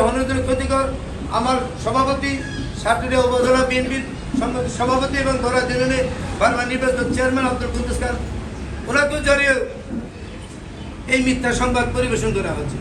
অনুদানের ক্ষতিকর আমার সভাপতি সাটুরিয়া উপজেলা বিএনপির সভাপতি এবং ধরা দিনে বারবার নির্বাচিত চেয়ারম্যান আব্দুল কুদ্দুস খান ওনাকে জড়িয়ে এই মিথ্যা সংবাদ পরিবেশন করা হচ্ছে।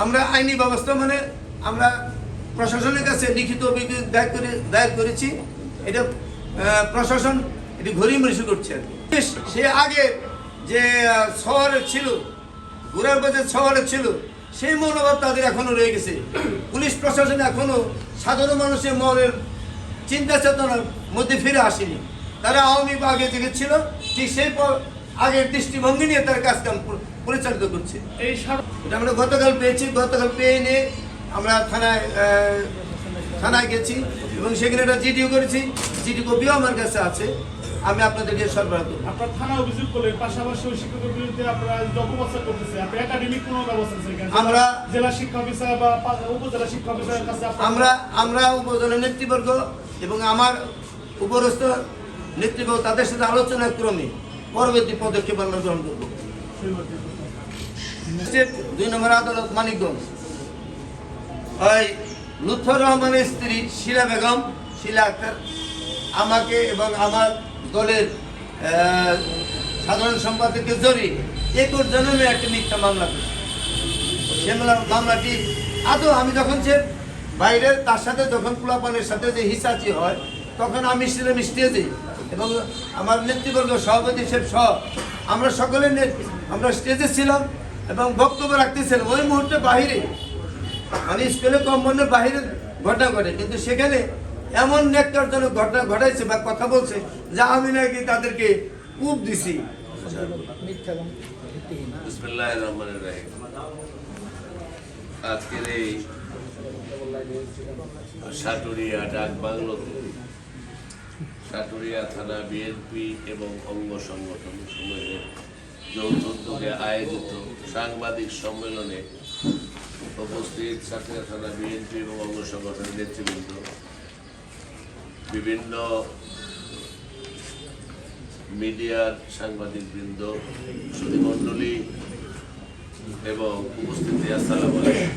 আমরা আইনি ব্যবস্থা মানে আমরা প্রশাসনের কাছে লিখিত অভিযোগ দায়ের করেছি। এটা প্রশাসন এটি ঘড়িমড়ি করছে। সে আগে যে শহরে ছিল, ঘোরার বাজার শহরে ছিল, সেই মনোভাব তাদের এখনো রয়ে গেছে। পুলিশ প্রশাসন এখনো সাধারণ মানুষের মনের চিন্তা চেতনার মধ্যে ফিরে আসেনি। তারা আওয়ামী আগে থেকে ছিল, ঠিক সেই আগের দৃষ্টিভঙ্গি নিয়ে তার কাজকাম পরিচালিত করছে। এটা আমরা গতকাল পেয়েছি। গতকাল পেয়ে নিয়ে আমরা থানায় গেছি এবং সেখানে একটা জিডিও করেছি। জিডি কপিও আমার কাছে আছে, আমি আপনাদেরকে সরবরাহ করব। আপনারা থানা অভিযোগ করলেন, পাশাপাশি ওই শিক্ষকের বিরুদ্ধে আপনারা অপপ্রচার করতেছে। আপনি একাডেমিক কোনো ব্যবস্থা আছে? আমরা জেলা শিক্ষা অফিসার বা উপজেলা শিক্ষা অফিসারের কাছে আমরা উপজেলা নেতৃবর্গ এবং আমার উপরস্থ নেতৃবর্গ তাদের সাথে আলোচনার ক্রমে পরবর্তী পদক্ষেপ আমরা গ্রহণ করব। 2 নম্বর আদালত মানিকগঞ্জ, ওই লুৎফর রহমানের স্ত্রী শিলা বেগম, শিলা আক্তার আমাকে এবং আমার দলের সাধারণ সম্পাদককে জড়িয়ে 21 জনের একটা মিথ্যা মামলা করেছে। সে মামলাটি আদৌ আমি যখন সে বাইরে তার সাথে যখন পোলাপানের সাথে যে হিসাচি হয় তখন আমি ছিলাম স্টেজে এবং আমার নেতৃবর্গ সভাপতি সাহেব সহ আমরা সকলে আমরা স্টেজে ছিলাম এবং বক্তব্য রাখতেছিলাম। ওই মুহূর্তে বাহিরে মানে স্কুলে কম্পাউন্ডের বাহিরে ঘটনা ঘটে, কিন্তু সেখানে এমন নেককারজনক ঘটনা ঘটাইছে বা কথা বলছে যা আমি নাকি তাদেরকে কূপ দিছি। বিসমিল্লাহির রহমানির রহিম। আজকের এই সাটুরিয়া ডাক বাংলোতে সাটুরিয়া থানা বিএনপি এবং অঙ্গ সংগঠন সমূহের যৌথ উদ্যোগে আয়োজিত সাংবাদিক সম্মেলনে উপস্থিত সাটুরিয়া থানা বিএনপি এবং অঙ্গ সংগঠনের নেতৃবৃন্দ, বিভিন্ন মিডিয়ার সাংবাদিকবৃন্দ, সুধীমণ্ডলী এবং উপস্থিতি, আসসালামু আলাইকুম।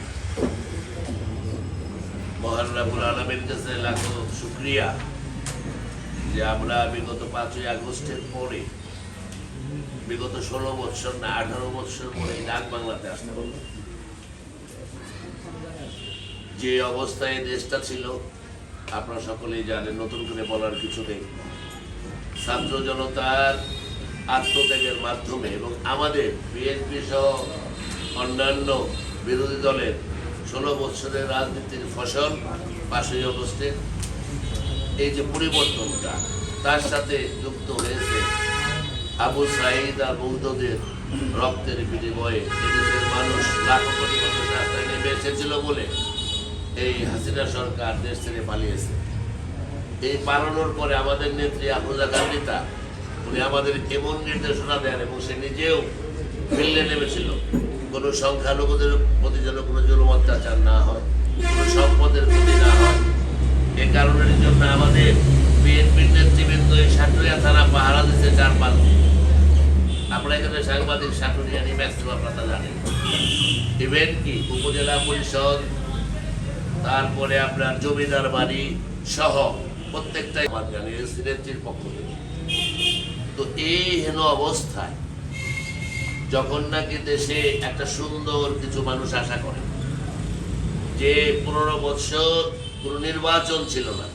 মহান রব্বুল আলামিনের কাছে লাখো শুকরিয়া যে আমরা বিগত 5ই আগস্টের পরে বিগত 16 বছর না 18 বছর পরে ডাক বাংলাতে আসতে হলো। যে অবস্থায় দেশটা ছিল আপনারা সকলেই জানেন, নতুন করে বলার কিছু নেই। ছাত্র জনতার আত্মত্যাগের মাধ্যমে এবং আমাদের বিএনপি সহ অন্যান্য বিরোধী দলের 16 বছরের রাজনীতির ফসল 5ই আগস্টে এই যে পরিবর্তনটা, তার সাথে যুক্ত হয়েছে আবু সাঈদ আর বৌদ্ধদের রক্তের বিনিময়ে এদেশের মানুষ, লাখো কোটি মানুষ রাস্তায় নেমে এসেছিল বলে এই হাসিনা সরকার দেশ ছেড়ে পালিয়েছে। এই পালানোর পরে আমাদের নেত্রী আফরোজা গান্ধীতা উনি আমাদের এমন নির্দেশনা দেন এবং সে নিজেও ফিল্ডে নেমেছিল কোনো সংখ্যালঘুদের প্রতি যেন কোনো জুলুম অত্যাচার না হয়, কোনো সম্পদের ক্ষতি না হয়। এ কারণের জন্য আমাদের বিএনপির নেতৃবৃন্দ এই সাটুরিয়া থানা পাহারা দিচ্ছে 4-5 দিন। আমরা এখানে সাংবাদিক সাটুরিয়া নিয়ে ম্যাক্সিমাম আপনারা জানেন। ইভেন কি উপজেলা পরিষদ, তারপরে আপনার জমিদার বাড়ি সহ প্রত্যেকটাই জানিয়েছি নেত্রীর পক্ষ থেকে। তো এই হেন অবস্থায় যখন নাকি দেশে একটা সুন্দর কিছু মানুষ আশা করে যে 15 বছর কোনো নির্বাচন ছিল না,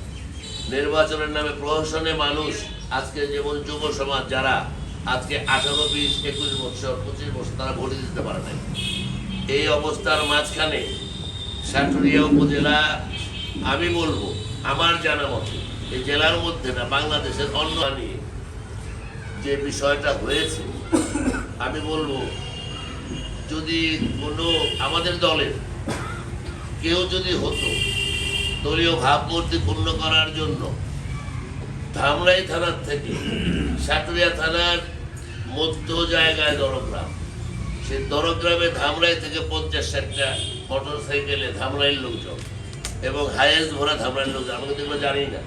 নির্বাচনের নামে প্রহসনে মানুষ আজকে যেমন যুব সমাজ যারা আজকে 18, 20, 21 বছর 25 বছর তারা ভোট দিতে পারে নাই। এই অবস্থার মাঝখানে সাটুরিয়া উপজেলা, আমি বলবো আমার জানা মতে এই জেলার মধ্যে না বাংলাদেশের অন্য নিয়ে যে বিষয়টা হয়েছে, আমি বলবো যদি কোনো আমাদের দলের কেউ যদি হতো দলীয় ভাবমূর্তি পূর্ণ করার জন্য ধামরাই থানার থেকে সাটুরিয়া থানার মধ্য জায়গায় দরগ্রাম, সেই দরগ্রামে ধামরাই থেকে 50-60টা মোটর সাইকেলে ধামরাইয়ের লোকজন এবং হাইয়েস্ট ভরা ধামরাইয়ের লোকজন, আমি কিন্তু এগুলো জানি না,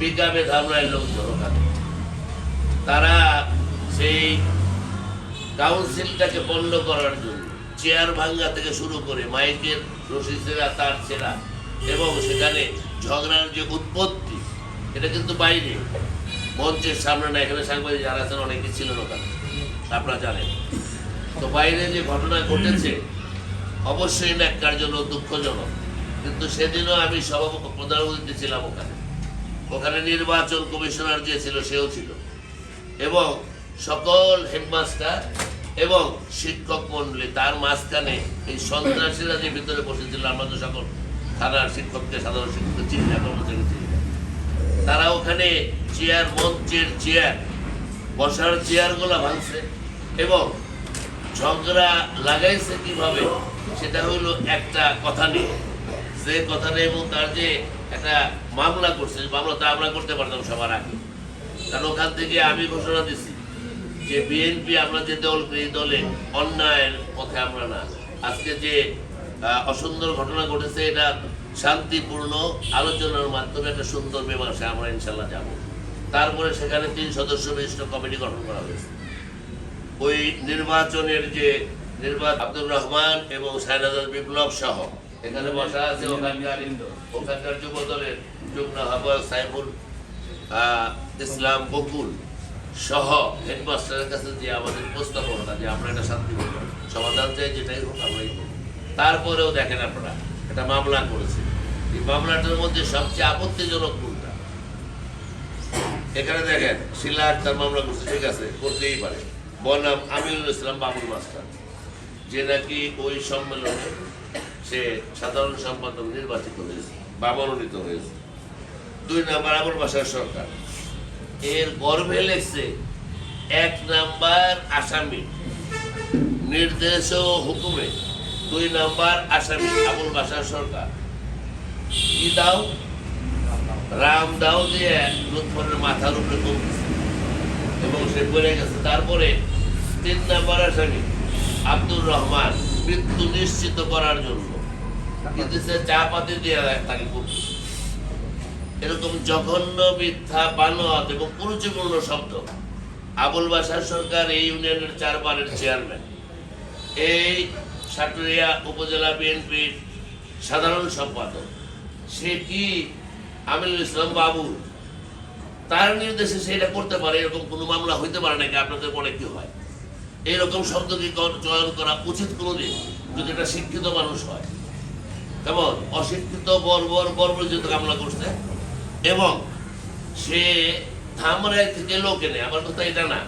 পিকআপে ধামরাইয়ের লোকজন ওখানে তারা সেই কাউন্সিলটাকে পণ্ড করার জন্য চেয়ার ভাঙ্গা থেকে শুরু করে মাইকের রশি ছেঁড়া, তার ছেঁড়া, এবং সেখানে ঝগড়ার যে উৎপত্তি, এটা কিন্তু বাইরে, মঞ্চের সামনে না। এখানে সাংবাদিক যারা আছেন অনেকে ছিলেন ওখানে, আপনারা জানেন। তো বাইরে যে ঘটনা ঘটেছে অবশ্যই ন্যাক্কারজনক, দুঃখজনক। কিন্তু সেদিনও আমি প্রধান অতিথি ছিলাম ওখানে নির্বাচন কমিশনার যে ছিল সেও ছিল, এবং সকল হেডমাস্টার এবং শিক্ষক মন্ডলী। তার মাঝখানে এই সন্ত্রাসীরা যে ভিতরে বসেছিল, আমরা তো সকল থানার শিক্ষককে, সাধারণ শিক্ষককে চিনি না, কর্মচারী চিনি না, তারা ওখানে চেয়ার, মঞ্চের চেয়ার, বসার চেয়ারগুলো ভাঙছে এবং ঝগড়া লাগাইছে কিভাবে, সেটা হলো একটা কথা নিয়ে, যে কথা নিয়ে, এবং তার যে একটা মামলা করছে, মামলাটা আমরা করতে পারতাম সবার আগে। কারণ ওখান থেকে আমি ঘোষণা দিছি যে বিএনপি, আমরা যে দল, এই দলে অন্যায়ের পথে আমরা না। আজকে যে অসুন্দর ঘটনা ঘটেছে, এটা শান্তিপূর্ণ আলোচনার মাধ্যমে একটা সুন্দর মীমাংসা আমরা ইনশাল্লাহ যাব। তারপরে সেখানে 3 সদস্য বিশিষ্ট কমিটি গঠন করা হয়েছে। ওই নির্বাচনের যে আব্দুর রহমান এবং সাইনাজার বিপ্লব সহ এখানে বসা আছে ওখানকার যুব দলের যুগ্ম আহ্বায়ক সাইফুল ইসলাম বকুল সহ হেডমাস্টারের কাছে যে আমাদের প্রস্তাবনা, যে আমরা একটা শান্তিপূর্ণ সমাধান চাই, যেটাই হোক আমরাই হোক। তারপরেও দেখেন আপনারা একটা মামলা করেছে। এই মামলাটার মধ্যে সবচেয়ে আপত্তিজনক কোনটা? এখানে দেখেন শিলা আক্তার মামলা করছে, ঠিক আছে, করতেই পারে। বনাম আমিনুল ইসলাম বাবুল মাস্টার, যে নাকি ওই সম্মেলনে সে সাধারণ সম্পাদক নির্বাচিত হয়েছে বা মনোনীত হয়েছে। 2 নাম্বার আবুল বাশার সরকার, এর গর্ভে লেগছে 1 নাম্বার আসামি, নির্দেশ ও হুকুমে 2 নাম্বার আসামি আবুল বাশার সরকার। কি দাও? রাম দাও দিয়ে লুৎফরের মাথার উপরে কমছে এবং সে পড়ে গেছে। তারপরে 3 নাম্বার আসামি আব্দুর রহমান মৃত্যু নিশ্চিত করার জন্য কিন্তু সে চা পাতি দিয়ে তাকে করছে। এরকম জঘন্য, মিথ্যা, বানোয়াট এবং কুরুচিপূর্ণ শব্দ। আবুল বাশার সরকার এই ইউনিয়নের 4 বারের চেয়ারম্যান, এই সাটুরিয়া উপজেলা বিএনপির সাধারণ সম্পাদক। সে কি আমিনুল ইসলাম বাবু, তার নির্দেশে সেটা করতে পারে? এরকম কোনো মামলা হইতে পারে নাকি? আপনাদের মনে কি হয় এইরকম শব্দ কি চয়ন করা উচিত কোনোদিন, যদি এটা শিক্ষিত মানুষ হয়? কেমন অশিক্ষিত বর্বরচিত মামলা করছে। এবং সে ধামরাই থেকে লোক এনে, আমার কথা এটা না,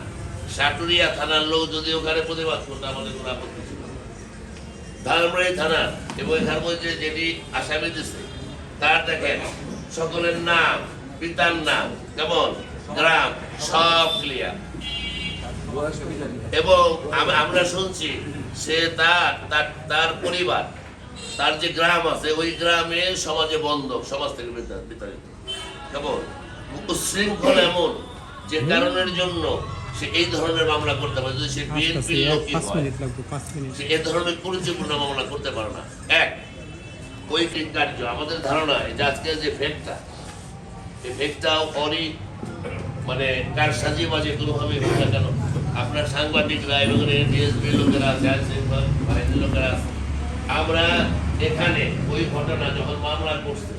সাটুরিয়া থানার লোক যদি ওখানে প্রতিবাদ করতে আমাদের কোনো আপত্তি ছিল। ধামরাই থানা এবং এখানে মধ্যে যেটি আসামি দিচ্ছে তার দেখেন সকলের নাম, পিতার নাম, কেমন গ্রাম, সব ক্লিয়ার। এবং আমরা শুনছি সে তার পরিবার, তার যে গ্রাম আছে ওই গ্রামে সমাজে বন্ধক, সমাজ থেকে বিতাড়িত। কেমন উচ্ছৃঙ্খল এমন যে কারণের জন্য সে এই ধরনের মামলা করতে পারে। যদি সে বিএনপির লোকই হয়, সে এ ধরনের কুরুচিপূর্ণ মামলা করতে পারে না। এক ওই কার্য আমাদের ধারণা যে আজকে যে ফেকটা, এই ফেকটাও অরি মানে কার সাজিয়ে বাজে কোনোভাবে হোক না কেন, আপনার সাংবাদিকরা এবং ডিএসপি লোকেরা আছে, লোকেরা আছে, আমরা এখানে ওই ঘটনা যখন মামলা করছে,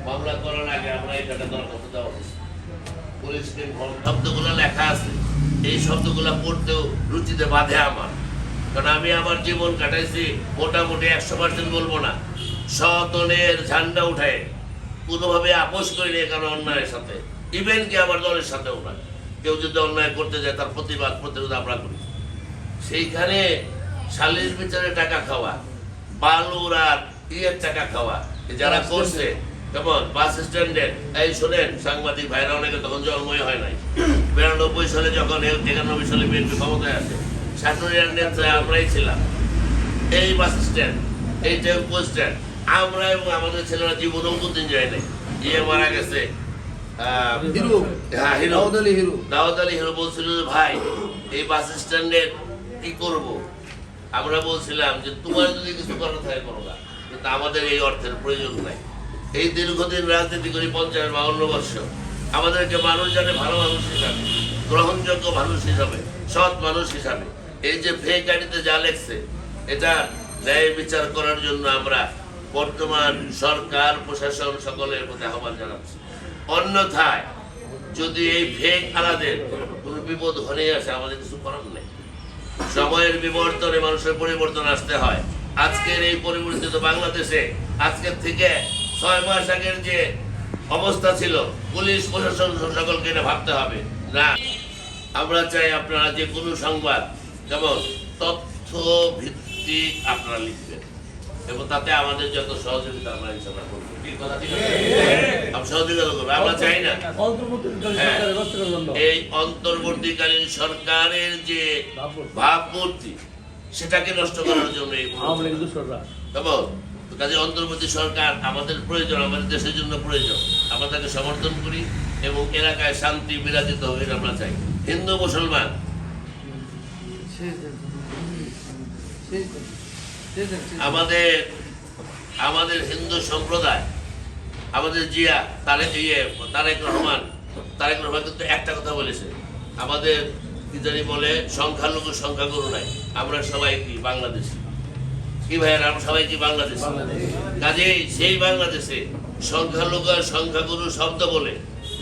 মামলা করার আগে আমরা এখানে দরখাস্ত দেওয়া হয়েছে। পুলিশ শব্দগুলো লেখা আছে, এই শব্দগুলো পড়তেও রুচিতে বাধে আমার, কারণ আমি আমার জীবন কাটাইছি মোটামুটি 100% বলবো না, সতনের ঝান্ডা উঠায় কোনোভাবে আপোষ করিনি কারণ অন্যায়ের সাথে, ইভেন কি আমার দলের সাথেও না। কেউ যদি অন্যায় করতে যায় তার প্রতিরোধ আমরা করি। সেইখানে সালিশ বিচারে টাকা খাওয়া, বালুর আর ইয়ের টাকা খাওয়া যারা করছে, কেমন বাস স্ট্যান্ডের, এই শোনেন সাংবাদিক ভাইরা অনেকে তখন জন্মই হয় নাই, 92 সালে যখন 91 সালে বিএনপি ক্ষমতায় আসে, সাটুরিয়ার নেতা আমরাই ছিলাম। এই বাস স্ট্যান্ড, এই টেম্পো স্ট্যান্ড, আমরা এবং আমাদের ছেলেরা জীবনেও কোনদিন যায় নাই। ইয়ে মারা গেছে দাউদ আলী হিরো বলছিল ভাই এই বাস স্ট্যান্ডের কি করব? আমরা বলছিলাম যে তোমার যদি কিছু করার থাকে করো না, কিন্তু আমাদের এই অর্থের প্রয়োজন নাই। এই দীর্ঘদিন রাজনীতি করি 50-52 বছর, আমাদেরকে মানুষ জানে ভালো মানুষ হিসাবে, গ্রহণযোগ্য মানুষ হিসাবে, সৎ মানুষ হিসাবে। এই যে ফেক আইডিতে যা লেখছে এটা ন্যায় বিচার করার জন্য আমরা বর্তমান সরকার প্রশাসন সকলের প্রতি আহ্বান জানাচ্ছি। অন্যথায় যদি এই ফেক আলাদের কোনো বিপদ হয়ে আসে আমাদের কিছু করার নেই। সময়ের বিবর্তনে মানুষের পরিবর্তন আসতে হয়। আজকের এই পরিবর্তিত বাংলাদেশে আজকের থেকে 6 মাস আগের যে অবস্থা ছিল পুলিশ প্রশাসন সকলকে এটা ভাবতে হবে না। আমরা চাই আপনারা যে কোনো সংবাদ যেমন তথ্য ভিত্তিক আপনারা লিখবেন এবং তাতে আমাদের যত সহযোগিতা আমরা ইনশাআল্লাহ করব। ঠিক কথা, ঠিক আছে? আমরা সহযোগিতা করব। আমরা চাই না এই অন্তর্বর্তীকালীন সরকারের যে ভাবমূর্তি সেটাকে নষ্ট করার জন্য এই কেমন কাজে অন্তর্বর্তী সরকার আমাদের প্রয়োজন, আমাদের দেশের জন্য প্রয়োজন। আমরা তাকে সমর্থন করি এবং এলাকায় শান্তি বিরাজিত হবে আমরা চাই। হিন্দু মুসলমান আমাদের হিন্দু সম্প্রদায়, আমাদের জিয়া তারেক রহমান কিন্তু একটা কথা বলেছে, আমাদের কি জানি বলে সংখ্যালঘু সংখ্যাগুরু নাই, আমরা সবাই কি বাংলাদেশি। কি ভাইয়ের আমরা সবাই কি বাংলাদেশি? কাজেই সেই বাংলাদেশে সংখ্যালঘু আর সংখ্যাগুরু শব্দ বলে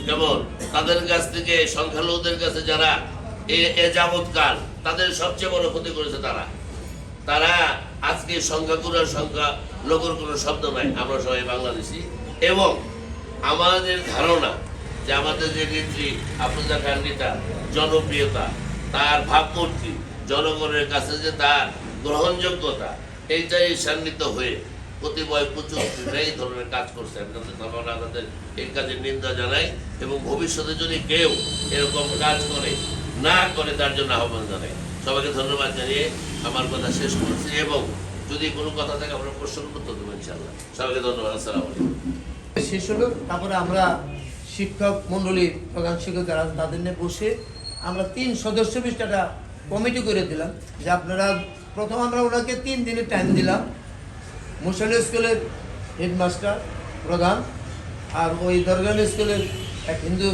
কেমন তাদের কাছ থেকে সংখ্যালঘুদের কাছে যারা এ যাবৎকাল তাদের সবচেয়ে বড় ক্ষতি করেছে তারা আজকে সংখ্যাগুরু আর সংখ্যালঘুর কোনো শব্দ নাই, আমরা সবাই বাংলাদেশি। এবং আমাদের ধারণা যে আমাদের যে নেত্রী আফরোজা খান নেতা জনপ্রিয়তা, তার ভাবমূর্তি, জনগণের কাছে যে তার গ্রহণযোগ্যতা, এইটাই সান্নিধ্য হয়ে প্রতিবয় প্রচুর এই ধরনের কাজ করছে। আমরা তাদের এই কাজের নিন্দা জানাই এবং ভবিষ্যতে যদি কেউ এরকম কাজ না করে তার জন্য আহ্বান জানাই। সবাইকে ধন্যবাদ জানিয়ে আমার কথা শেষ করছি এবং যদি কোনো কথা থাকে আমরা প্রশ্ন উত্তর দেবো ইনশাআল্লাহ। সবাইকে ধন্যবাদ। আসসালামু আলাইকুম। শেষ হলো, তারপরে আমরা শিক্ষক মন্ডলী প্রধান শিক্ষক যারা তাদের নিয়ে বসে আমরা 3 সদস্য বিশিষ্ট একটা কমিটি করে দিলাম যে আপনারা প্রথম আমরা ওনাকে 3 দিনের টাইম দিলাম। মুসলিম স্কুলের হেডমাস্টার প্রধান আর ওই দরগান স্কুলের এক হিন্দু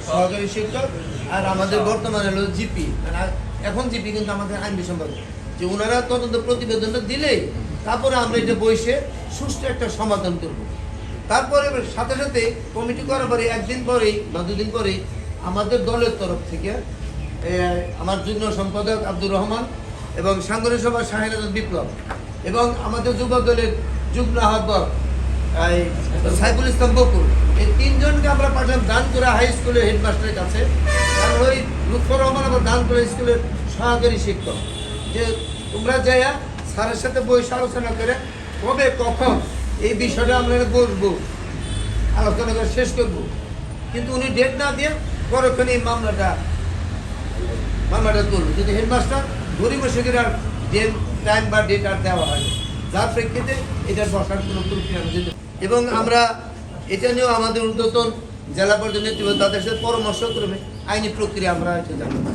সহকারী শিক্ষক আর আমাদের বর্তমানে হলো জিপি, মানে এখন জিপি কিন্তু আমাদের আইন সম্পাদক, যে ওনারা তদন্ত প্রতিবেদনটা দিলেই তারপরে আমরা এটা বসে সুষ্ঠু একটা সমাধান করব। তারপরে সাথে সাথে কমিটি করার পরে 1 দিন পরেই বা 2 দিন পরেই আমাদের দলের তরফ থেকে আমার যুগ্ম সম্পাদক আব্দুর রহমান এবং সাংগঠনিক সভা শাহিন বিপ্লব এবং আমাদের যুব দলের যুগ্ম আহ্বায়ক সাইফুল ইসলাম বকুল, এই 3 জনকে আমরা পাঠালাম দানকুরা হাই স্কুলের হেডমাস্টারের কাছে। আর ওই লুৎফর রহমান আবার দানকুরা স্কুলের সহকারী শিক্ষক, যে তোমরা যাইয়া স্যারের সাথে বসে আলোচনা করে কবে কখন এই বিষয়টা আমরা বসবো, আলোচনা করে শেষ করবো। কিন্তু উনি ডেট না দিয়ে পরক্ষণে এই মামলাটা করলো, যদি হেডমাস্টার গরিব শিক্ষকের আর টাইম বা ডেট আর দেওয়া হয়, যার প্রেক্ষিতে এটার বসার কোনো প্রক্রিয়া যেতে। এবং আমরা এটা নিয়েও আমাদের ঊর্ধ্বতন জেলা পর্যায়ে নেতৃত্ব তাদের সাথে পরামর্শ করবে আইনি প্রক্রিয়া আমরা এটা জানবো।